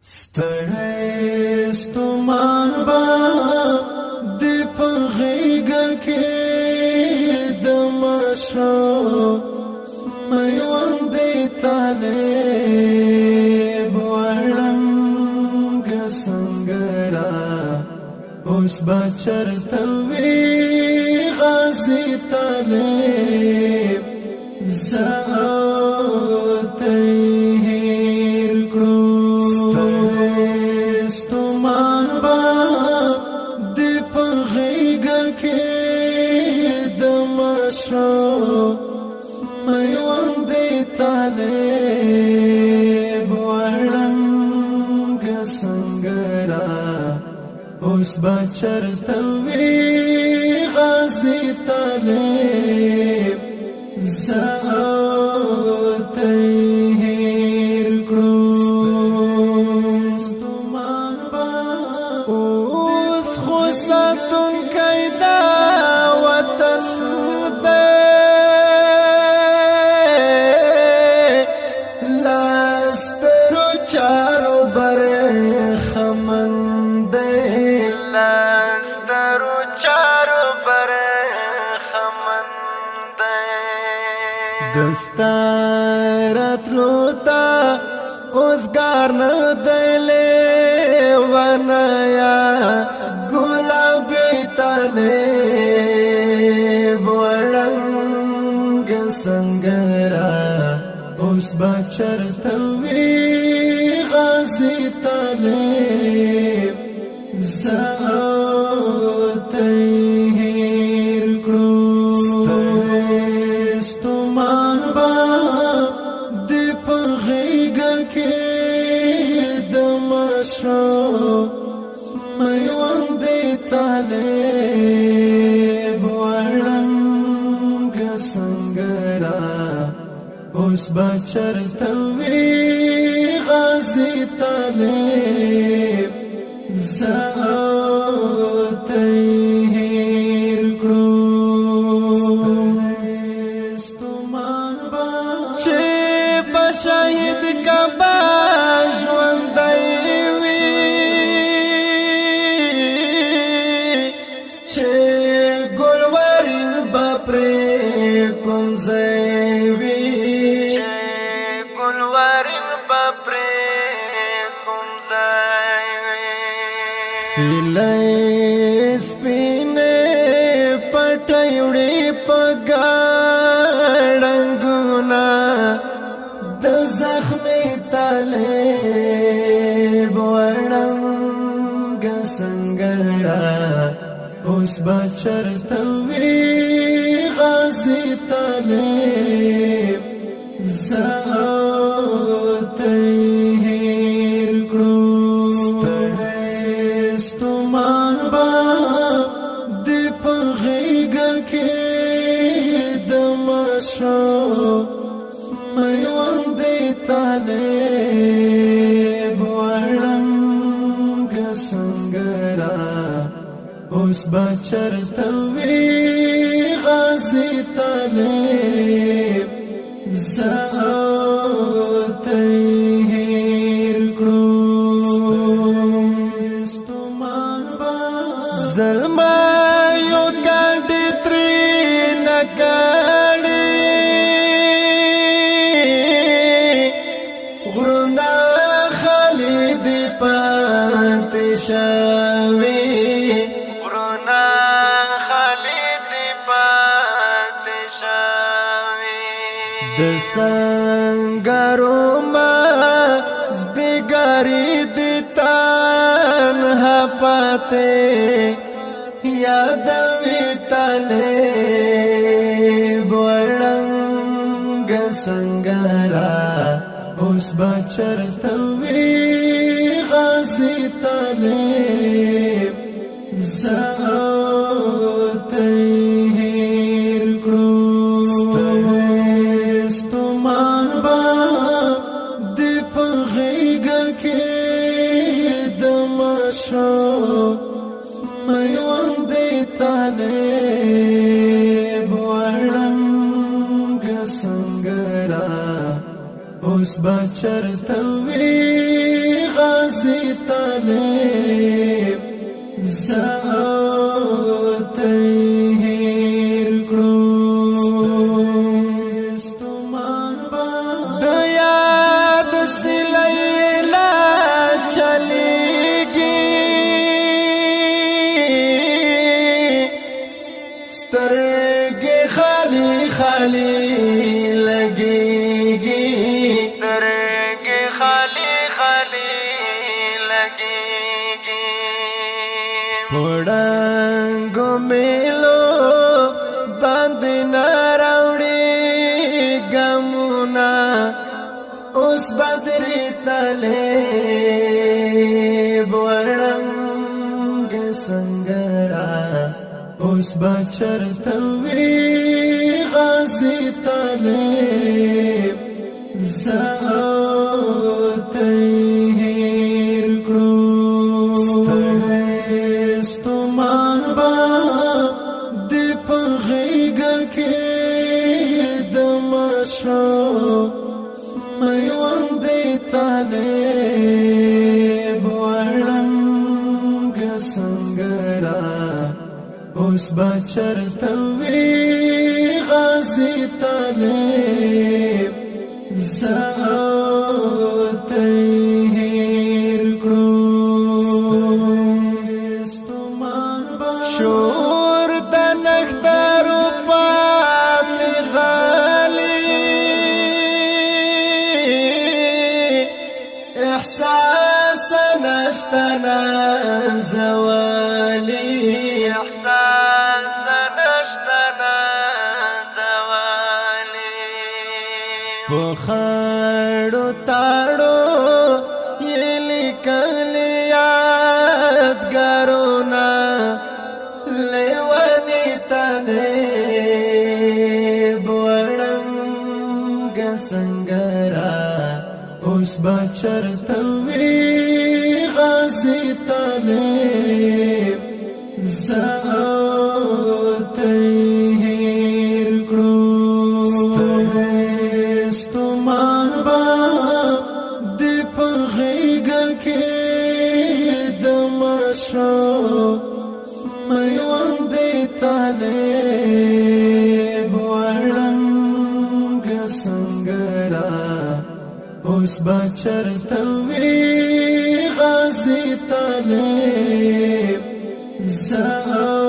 ستړی ستومان با د پغېږه کې د مشو میوندې طالب وړنګ سنګرا اوس به چرته وي غازي طالب میوندې طالب وړنګ سنګرا اوس به چرته وي غازي طالب زاوته هېر کړو ستومان به اوس خو ساتونکی دا وطن دستارت لوتا اوسګار نه دلې ونایا ګلابي طالب وړنګ سنګرا اوس به چرته وي غازي طالب زاوته هېر کړو ستومان با د پغېږه کې د مشو میوندې طالب وړنګ سنګرا اوس به چرته وي غازي طالب زاوته هېر کړو چې په شهید کعبه ژوندی وي چې ګلورین به پرې کوم ځای وي چې ګلورین به پرې کوم ځای وي سیلۍ سپینې پټۍ وړې په ګاړنګونه د زخمي طالب وړنګ سنګرا اوس به چرته وي غازي طالب زاوته هېر کړو ستړی ستومان به د پغېږه کې د مشو میوندې طالب وړنګ سنګرا اوس به چرته وي غازي طالب زاوته هېر کړو ستومان به زلمه یو ګاډي ترې نه کړي غرونه خالي دي پاتې شوي غرونه خالي دي پاتې شوي د سنګرو مزدګاري دي تنها پاتې یادوي طالب وړنګ سنګرا اوس به چرته وي غازي طالب زاوته هېر کړو ستومان به د پغېږه کې د مشو میوندې طالب وړنګ سنګرا اوس به چرته وي غازي غازی طالب زاوتی هیر کړو د یاد سلیلا چلیږي سترګې خالی خالی لګيږي سترګې خالی خالی لګيږي پړنګو میلو باندې ناراوړي ګمونا اوس بدري تله وړنګ سنگرا اوس بچرته وی غازی طالب زاوتی هیر کړو ستومان با د پغېږه کې د مشو میوند طالب وړنګ سنگرا اوس بچرته وی غازی طالب زاوتی هیر کړو شور د نخترو پاتې غالي احساس نشتنا زوالي احساس نشتنا زوالي پخړو تاړو یلی کلی یادګارونه لیوانی تنه وړنګ سنگرا اوس بچرته وی غازی طالب زاوتی هیر کړو ستومان با د پغېږه کې د مشو میوند طالب وړنګ سنگرا اوس بچرته وی غازی طالب زاوتی